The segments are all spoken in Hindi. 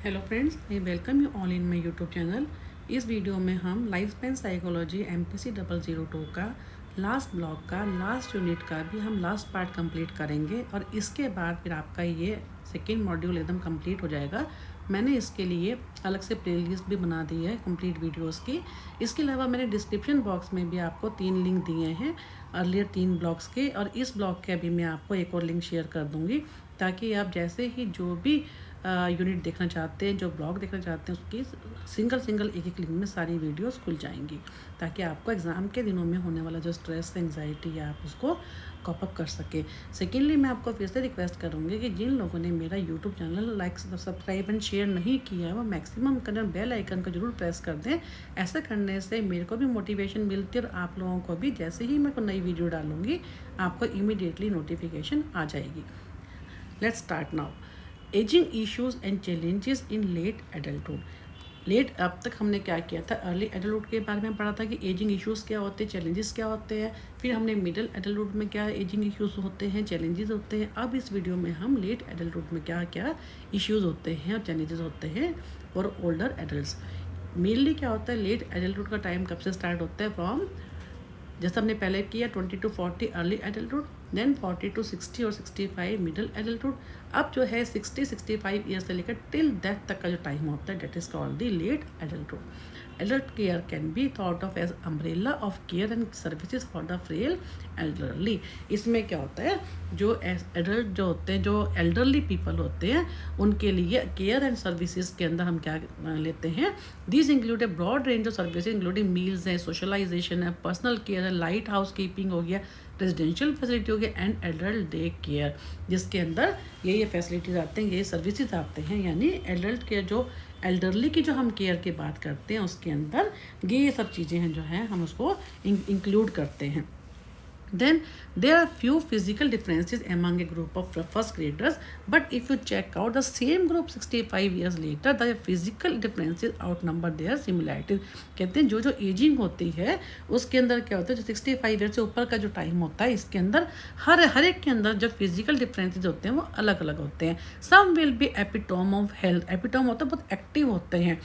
Hello friends, I welcome you all in my YouTube channel. इस वीडियो में हम लाइफ स्पैन साइकोलॉजी MPC 002 का लास्ट ब्लॉक का लास्ट यूनिट का भी हम लास्ट पार्ट कंप्लीट करेंगे और इसके बाद फिर आपका ये सेकेंड मॉड्यूल एकदम कंप्लीट हो जाएगा। मैंने इसके लिए अलग से प्लेलिस्ट भी बना दी है कंप्लीट वीडियोस की। इसके अलावा मैंने डिस्क्रिप्शन बॉक्स में भी आपको 3 लिंक दिए हैं अर्लियर 3 ब्लॉग्स के, और इस ब्लॉग के अभी मैं आपको एक और लिंक शेयर कर दूँगी ताकि आप जैसे ही जो भी यूनिट देखना चाहते हैं, जो ब्लॉग देखना चाहते हैं, उसकी सिंगल एक लिंक में सारी वीडियोस खुल जाएंगी ताकि आपको एग्ज़ाम के दिनों में होने वाला जो स्ट्रेस एंजाइटी है आप उसको कॉप अप कर सके। सेकेंडली मैं आपको फिर से रिक्वेस्ट करूँगी कि जिन लोगों ने मेरा YouTube channel like subscribe and share नहीं किया है वो मैक्सिमम करना बेल आइकन को जरूर प्रेस कर दें। ऐसा करने से मेरे को भी मोटिवेशन मिलती है और आप लोगों को भी जैसे ही मैं कोई नई वीडियो डालूँगी आपको इमीडिएटली नोटिफिकेशन आ जाएगी। Let's start now. Ageing issues and challenges in late adulthood. अब तक हमने क्या किया था, अर्ली एडल्टहुड के बारे में पढ़ा था कि एजिंग इश्यूज क्या होते हैं, चैलेंजेस क्या होते हैं। फिर हमने मिडिल एडल्टहुड में क्या एजिंग इश्यूज होते हैं, चैलेंजेस होते हैं। अब इस वीडियो में हम लेट एडल्टहुड में क्या क्या इश्यूज होते हैं और चैलेंजेस होते हैं फॉर ओल्डर एडल्ट्स। मेनली क्या होता है, लेट एडल्टहुड का टाइम कब से स्टार्ट होता है, फ्रॉम जैसे हमने पहले किया 20 to 40 early adulthood, then 40 to 60 और 65 मिडिल एडल्टहुड। अब जो है 60-65 ईयर्स से लेकर टिल डेथ तक का जो टाइम होता है that is called the late adulthood. Adult care can be thought of as umbrella of care and services for the frail elderly. इसमें क्या होता है, जो एडल्ट जो होते हैं, जो एल्डरली पीपल होते हैं, उनके लिए केयर एंड सर्विसेज के अंदर हम क्या लेते हैं, this include a broad range of services including meals है, सोशलाइजेशन है, पर्सनल केयर है, लाइट हाउस कीपिंग हो गया, रेजिडेंशियल फैसिलिटी हो गया एंड एडल्ट डे केयर, जिसके अंदर ये फैसिलिटीज़ आते हैं, ये सर्विसेज आते हैं। यानी एडल्ट केयर जो एल्डरली की जो हम केयर की बात करते हैं उसके अंदर ये सब चीज़ें हैं जो हैं हम उसको इंक्लूड करते हैं। Then there are few physical differences among a group of first graders, but if you check out the same group 65 years later, the physical differences outnumber their similarities। कहते हैं जो जो एजिंग होती है उसके अंदर क्या होता है, जो 65 ईयर से ऊपर का जो टाइम होता है इसके अंदर हर एक के अंदर जो फिजिकल डिफरेंसेस होते हैं वो अलग अलग होते हैं। Some will be epitome of health, epitome होता है बहुत एक्टिव होते हैं,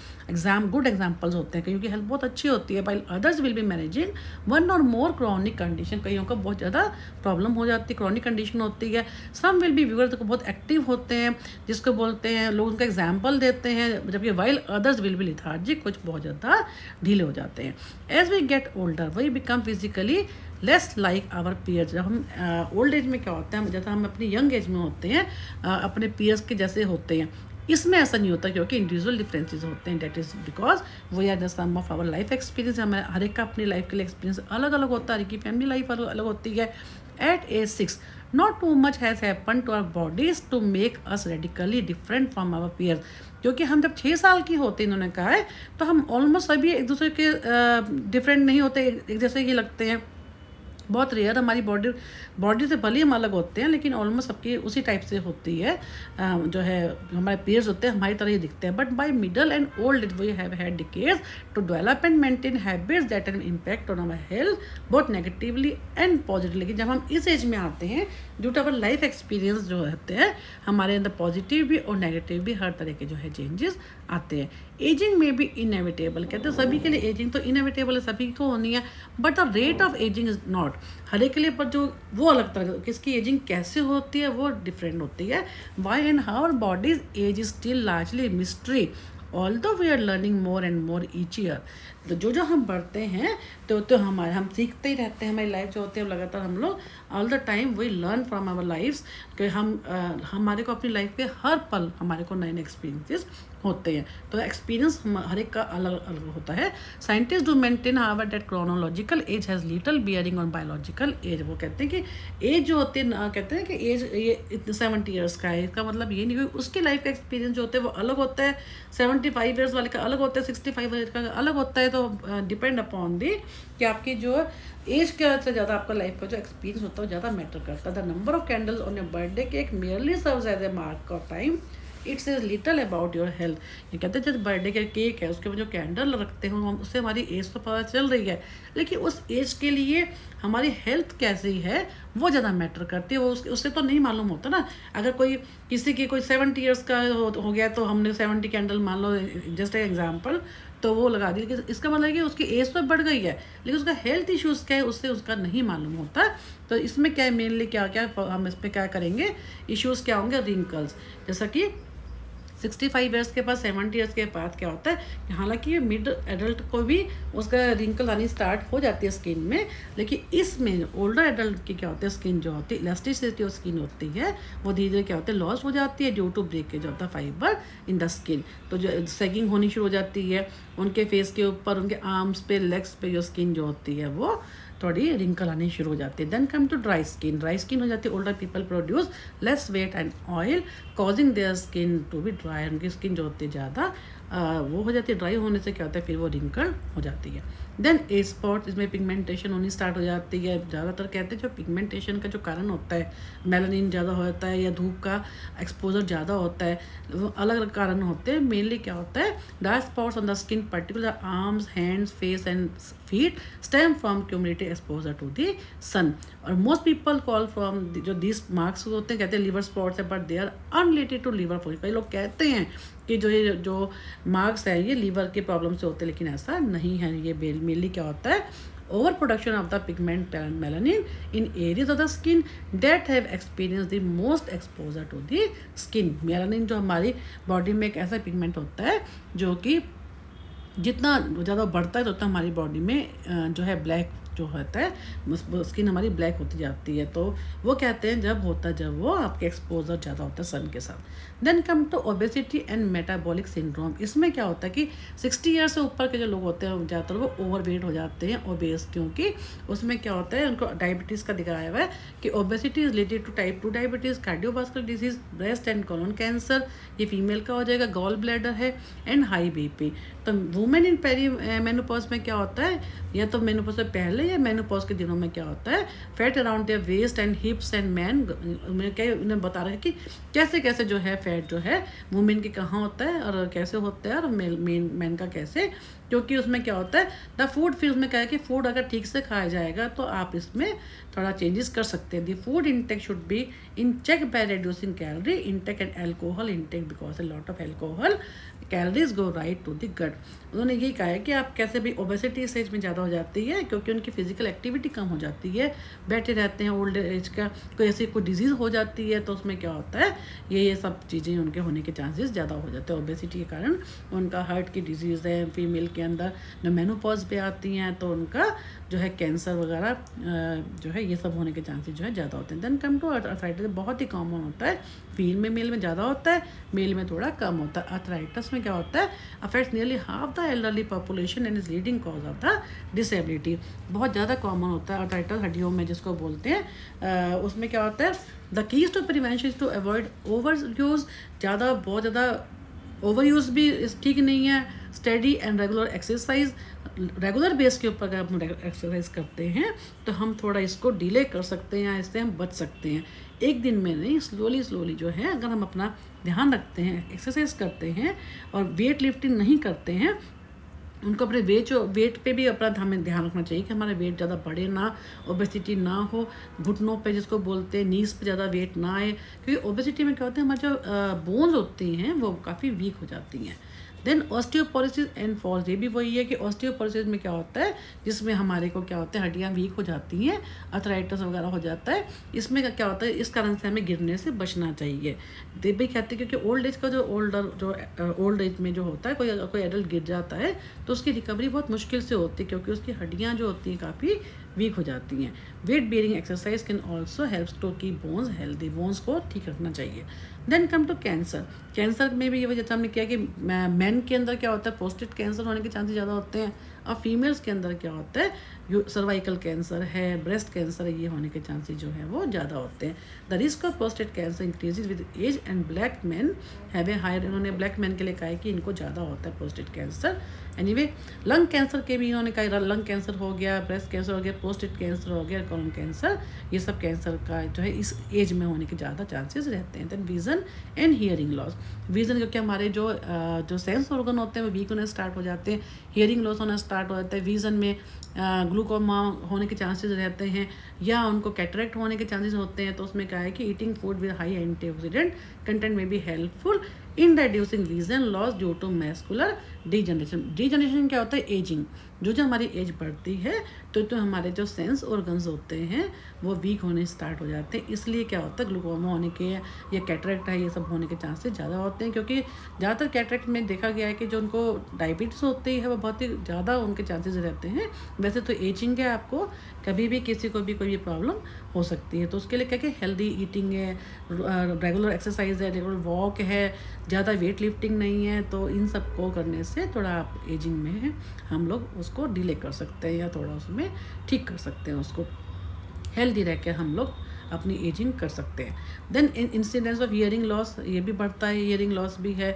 गुड एग्जाम्पल्स होते हैं, कईयों की हेल्थ बहुत अच्छी होती है, while others will be managing one or more chronic condition, कईयों को बहुत ज़्यादा प्रॉब्लम हो जाती है, क्रॉनिक कंडीशन होती है। सम विल बी विगर, तो बहुत एक्टिव होते हैं जिसको बोलते हैं लोग उनका एग्जाम्पल देते हैं, जबकि while others will be lethargic, कुछ बहुत ज़्यादा ढीले हो जाते हैं। As we get older we become physically less like our peers. जब हम ओल्ड एज में क्या होता है, जैसा हम अपनी यंग एज में होते हैं अपने पीयर्स के जैसे होते हैं, इसमें ऐसा नहीं होता क्योंकि इंडिविजुअल डिफरेंसेस होते हैं। That is because we are the sum of our life experience. हमें हर एक का अपनी लाइफ के लिए एक्सपीरियंस अलग अलग होता है, हर एक की फैमिली लाइफ अलग अलग होती है। At age 6 not too much has happen to our bodies to make us radically different from our peers. क्योंकि हम जब 6 साल की होते हैं, इन्होंने कहा है, तो हम ऑलमोस्ट सभी एक दूसरे के डिफरेंट नहीं होते, एक जैसे ही लगते हैं। बहुत रेयर हमारी बॉडी से भले हम अलग होते हैं लेकिन ऑलमोस्ट सबकी उसी टाइप से होती है, जो है हमारे पीयर्स होते हैं हमारी तरह ही दिखते हैं। But by middle and old age we have had decades to develop and maintain habits that an impact on our health both negatively and positively. लेकिन जब हम इस एज में आते हैं, due to our life experience जो होते हैं, हमारे अंदर पॉजिटिव भी और नेगेटिव भी हर तरह के जो है चेंजेस आते हैं। एजिंग में भी इनएविटेबल, कहते हैं सभी के लिए एजिंग तो इनएविटेबल है, सभी को होनी है, but the rate of ageing is not. हर एक के लिए पर जो वो अलग तरह किसकी एजिंग कैसे होती है वो डिफरेंट होती है। Why and how our bodies age is still largely mystery although we are learning more and more each year. तो जो हम बढ़ते हैं तो हम सीखते ही रहते हैं। हमारी लाइफ जो होती है लगातार हम लोग all the time we learn from our lifes, कि हमारे को अपनी लाइफ पे हर पल हमारे को नए नए एक्सपीरियंसेस होते हैं। तो एक्सपीरियंस हर एक का अलग अलग होता है। Scientist do maintain however that chronological age has little bearing on biological age. वो कहते हैं कि एज जो होती है, कहते हैं कि एज ये 70 ईयर्स का है, इसका मतलब ये नहीं कि उसकी लाइफ का एक्सपीरियंस जो होता है वो अलग होता है, 75 ईयर्स वाले का अलग होता है, 65 ईयर्स का अलग होता है। तो डिपेंड अपॉन दी कि आपकी जो एज के से ज़्यादा आपका लाइफ का जो एक्सपीरियंस होता है वो ज़्यादा मैटर करता है। The number of candles on your birthday cake merely serves as a mark of time it's is little about your health. ये कहते हैं जब बर्थडे का केक है उसके ऊपर जो कैंडल रखते हैं हम, उससे हमारी एज तो पता चल रही है, लेकिन उस एज के लिए हमारी हेल्थ कैसी है वो ज़्यादा मैटर करती है। वो उससे तो नहीं मालूम होता ना। अगर कोई किसी की कोई 70 ईयर्स का हो गया तो हमने 70 कैंडल मान लो, जस्ट एग्जाम्पल, तो वो लगा दी, लेकिन इसका मतलब है कि उसकी एज तो बढ़ गई है, लेकिन उसका हेल्थ इश्यूज़ क्या है उससे उसका नहीं मालूम होता। तो इसमें क्या है, मेनली क्या क्या हम इसमें क्या करेंगे, इश्यूज़ क्या होंगे, रिंकल्स। जैसा कि 65 ईयर्स के बाद 70 ईयर्स के बाद क्या होता है कि हालांकि ये मिड एडल्ट को भी उसका रिंकल आनी स्टार्ट हो जाती है स्किन में, लेकिन इसमें ओल्डर एडल्ट की क्या होती है, स्किन जो होती है, इलास्टिसिटी ऑफ स्किन होती है वो धीरे धीरे क्या होता है, लॉस हो जाती है due to breakage of the fibre in the skin. तो जो सैगिंग होनी शुरू हो जाती है उनके फेस के ऊपर, उनके आर्म्स पे, लेग्स पे जो स्किन जो होती है वो थोड़ी रिंकल आनी शुरू हो जाती है। Then come to dry skin. Dry skin हो जाती है, older people produce less sweat and oil causing their skin to be dry. उनकी स्किन जो होती है ज़्यादा वो हो जाती है, ड्राई होने से क्या होता है फिर वो रिंकल हो जाती है। देन एज स्पॉट, इसमें पिगमेंटेशन होनी स्टार्ट हो जाती है। ज़्यादातर कहते हैं जो पिगमेंटेशन का जो कारण होता है, मेलानिन ज़्यादा होता है या धूप का एक्सपोजर ज़्यादा होता है, वो अलग अलग कारण होते हैं। मेनली क्या होता है, dark spots on the skin particular arms, hands, face and feet stem from cumulative exposure to the sun. और मोस्ट पीपल कॉल फ्रॉम जो दिस मार्क्स होते हैं, कहते हैं लिवर स्पॉट्स है, but they are unrelated to liver function. कई लोग कहते हैं कि जो मार्क्स है ये लीवर के प्रॉब्लम से होते हैं, लेकिन ऐसा नहीं है। ये मेनली क्या होता है, over production of the pigment melanin in areas of the skin that have experience the most exposure to the skin. Melanin जो हमारी बॉडी में एक ऐसा पिगमेंट होता है जो कि जितना ज़्यादा बढ़ता है तो उतना हमारी बॉडी में जो है ब्लैक जो होता है, स्किन हमारी ब्लैक होती जाती है। तो वो कहते हैं जब वो आपके एक्सपोजर ज़्यादा होता है सन के साथ। Then come to obesity and metabolic syndrome. इसमें क्या होता है कि 60 ईयर से ऊपर के जो लोग होते हैं ज़्यादातर वो ओवरवेट हो जाते हैं, ओबेस, क्योंकि उसमें क्या होता है उनको डायबिटीज़ का दिखाया हुआ है कि obesity is related to type 2 diabetes, cardiovascular disease, breast and colon cancer, ये फीमेल का हो जाएगा, गॉल ब्लैडर है, एंड हाई बीपी। तो वुमेन इन पेरी मेनोपॉज में क्या होता है, या तो मेनोपॉज से पहले या मेनोपॉज के दिनों में क्या होता है, fat around their waist and hips and man. उन्हें बता रहे हैं कि कैसे कैसे जो है फैट जो है वुमेन के कहाँ होता है और कैसे होता है, और मैन का कैसे, क्योंकि उसमें क्या होता है द फूड, फिर उसमें क्या है कि फूड अगर ठीक से खाया जाएगा तो आप इसमें थोड़ा चेंजेस कर सकते हैं। The food intake should be in check by reducing calorie intake and alcohol intake, because a lot of alcohol calories go right to the gut. उन्होंने ये कहा है कि आप कैसे भी ओबेसिटी इस एज में ज़्यादा हो जाती है क्योंकि उनकी फिजिकल एक्टिविटी कम हो जाती है, बैठे रहते हैं, ओल्ड एज का कोई ऐसी कोई डिजीज़ हो जाती है तो उसमें क्या होता है ये सब चीज़ें उनके होने के चांसेस ज़्यादा हो जाते हैं। ओबेसिटी के कारण उनका हार्ट की डिजीज़ है, फीमेल के अंदर जो मेनोपॉज पे आती हैं तो उनका जो है कैंसर वगैरह जो है ये सब होने के चांसेस जो है ज़्यादा होते हैं। देन कम टू अर्थराइटिस, बहुत ही कॉमन होता है, मेल में ज़्यादा होता है, मेल में थोड़ा कम होता है। अर्थराइटिस में क्या होता है, affects nearly half the elderly population and is leading cause of the disability. बहुत ज़्यादा कॉमन होता है अर्थराइटिस, हड्डियों में जिसको बोलते हैं। उसमें क्या होता है, the keys to prevention is to avoid over use. बहुत ज़्यादा ओवर यूज़ भी ठीक नहीं है। Study and regular exercise, regular base के ऊपर अगर हम एक्सरसाइज करते हैं तो हम थोड़ा इसको डिले कर सकते हैं, इससे हम बच सकते हैं। एक दिन में नहीं, स्लोली जो है अगर हम अपना ध्यान रखते हैं, एक्सरसाइज करते हैं और वेट लिफ्टिंग नहीं करते हैं, उनको अपने वेट पे भी अपना हमें ध्यान रखना चाहिए कि हमारा वेट ज़्यादा बढ़े ना, ओबेसिटी ना हो, घुटनों पे जिसको बोलते हैं नीज पे ज़्यादा वेट ना आए, क्योंकि ओबेसिटी में क्या होता है हमारे जो बोन्स होती हैं वो काफ़ी वीक हो जाती हैं। देन ऑस्टियोपोरोसिस एंड फॉल्स, ये भी वही है कि ऑस्टियोपोरोसिस में क्या होता है, जिसमें हमारे को क्या होता है हड्डियाँ वीक हो जाती हैं, अर्थराइटिस वगैरह हो जाता है। इसमें क्या होता है, इस कारण से हमें गिरने से बचना चाहिए। ये भी कहते हैं क्योंकि ओल्ड एज का जो ओल्ड एज में जो होता है कोई एडल्ट गिर जाता है तो उसकी रिकवरी बहुत मुश्किल से होती है क्योंकि उसकी हड्डियाँ जो होती हैं काफ़ी वीक हो जाती हैं। Weight bearing exercise can also helps to keep bones healthy, bones को ठीक रखना चाहिए। Then come to cancer. Cancer में भी ये वजह हमने किया कि मैन के अंदर क्या होता है प्रोस्टेट कैंसर होने के चांसेस ज़्यादा होते हैं, और फीमेल्स के अंदर क्या होता है सर्वाइकल कैंसर है, ब्रेस्ट कैंसर है, ये होने के चांसेस जो है वो ज़्यादा होते हैं। The risk of prostate cancer increases with age and black man have a higher, इन्होंने ब्लैक मैन के लिए कहा है कि इनको ज़्यादा होता है prostate cancer anyway lung cancer के भी इन्होंने कहा, लंग कैंसर हो गया, ब्रेस्ट कैंसर हो गया, प्रोस्टेट कैंसर हो गया, कोलन कैंसर, ये सब कैंसर का जो है इस एज में होने के ज़्यादा चांसेस रहते हैं। Then vision and hearing loss. Vision क्योंकि हमारे जो सेंस ऑर्गन होते हैं वो वीक होने स्टार्ट हो जाते हैं, हियरिंग लॉस होना स्टार्ट हो जाता है, विज़न में ग्लूकोमा होने के चांसेस रहते हैं, या उनको कैटरेक्ट होने के चांसेस होते हैं। तो उसमें क्या है कि eating food with high antioxidant content may be helpful in reducing vision loss due to macular degeneration. Degeneration क्या होता है? एजिंग। जो हमारी एज बढ़ती है तो हमारे जो सेंस ऑर्गन्स होते हैं वो वीक होने स्टार्ट हो जाते हैं। इसलिए क्या होता है, ग्लूकोमा होने के या कैटरेक्ट है ये सब होने के चांसेस ज़्यादा होते हैं, क्योंकि ज़्यादातर कैटरेक्ट में देखा गया है कि जो उनको डायबिटीज़ होती है वो बहुत ही ज़्यादा उनके चांसेस रहते हैं। वैसे तो एजिंग है, आपको कभी भी किसी को भी कोई भी प्रॉब्लम हो सकती है। तो उसके लिए क्या कि हेल्दी ईटिंग है, रेगुलर एक्सरसाइज है, रेगुलर वॉक है, ज़्यादा वेट लिफ्टिंग नहीं है, तो इन सब को करने से थोड़ा आप एजिंग में हम लोग उसको डिले कर सकते हैं या थोड़ा उसमें ठीक कर सकते हैं, उसको हेल्दी रह के हम लोग अपनी एजिंग कर सकते हैं। Then incidence of hearing loss, ये भी बढ़ता है, हियरिंग लॉस भी है।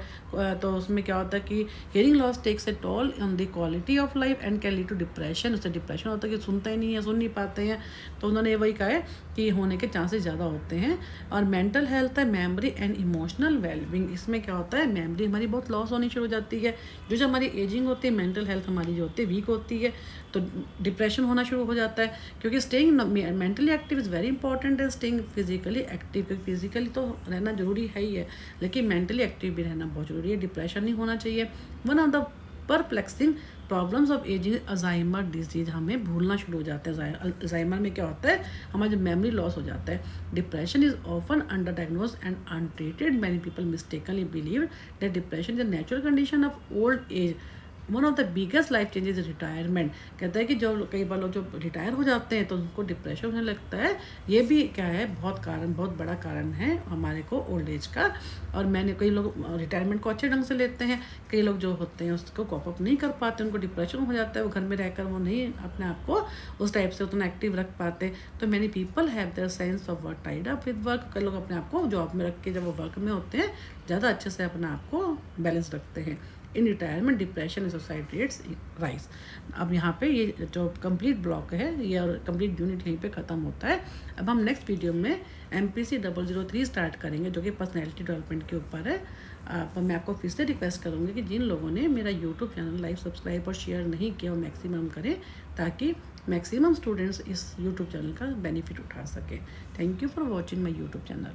तो उसमें क्या होता है कि hearing loss takes a toll on the quality of life and can lead to depression. उससे डिप्रेशन होता है कि सुनते ही नहीं है, सुन नहीं पाते हैं। तो उन्होंने वही कहा है कि होने के चांसेस ज़्यादा होते हैं। और मेंटल हेल्थ है, मेमोरी एंड इमोशनल वेलबींग। इसमें क्या होता है, मेमोरी हमारी बहुत लॉस होनी शुरू हो जाती है। जो हमारी एजिंग होती है, मेंटल हेल्थ हमारी जो होती है वीक होती है, तो डिप्रेशन होना शुरू हो जाता है। क्योंकि staying mentally active is very important है स्टेइंग फिजिकली एक्टिव। क्योंकि फिजिकली तो रहना जरूरी है ही है, लेकिन मेंटली एक्टिव भी रहना बहुत जरूरी है। डिप्रेशन नहीं होना चाहिए। One of the perplexing problems of ageing Alzheimer disease. हमें भूलना शुरू हो जाता है। अल्जाइमर में क्या होता है, हमारा जो मेमोरी लॉस हो जाता है। Depression is often under diagnose and untreated. Many people mistakenly believe that depression is a natural condition of old age. One of the biggest life changes retirement. कहता है कि जो कई बार लोग जो रिटायर हो जाते हैं तो उनको डिप्रेशन होने लगता है। ये भी क्या है, बहुत बड़ा कारण है हमारे को ओल्ड एज का। और कई लोग रिटायरमेंट को अच्छे ढंग से लेते हैं, कई लोग जो होते हैं उसको कॉप अप नहीं कर पाते, उनको डिप्रेशन हो जाता है। वो घर में रहकर वो नहीं अपने आप को उस टाइप से उतना एक्टिव रख पाते। तो many people have their sense of work tied up with work. कई लोग अपने आप को जॉब में रख के जब वो वर्क में होते हैं ज़्यादा अच्छे से अपने आप को बैलेंस रखते हैं। In retirement depression society rates rise. अब यहाँ पे ये जो कंप्लीट ब्लॉक है ये और कंप्लीट यूनिट यहीं पे ख़त्म होता है। अब हम नेक्स्ट वीडियो में MPC 003 स्टार्ट करेंगे, जो कि पर्सनैलिटी डेवलपमेंट के ऊपर है। तो मैं आपको फिर से रिक्वेस्ट करूँगी कि जिन लोगों ने मेरा यूट्यूब चैनल लाइक, सब्सक्राइब और शेयर नहीं किया वो मैक्सिमम करें, ताकि मैक्सिमम स्टूडेंट्स इस यूट्यूब चैनल का बेनिफिट उठा सकें। Thank you for watching my YouTube channel.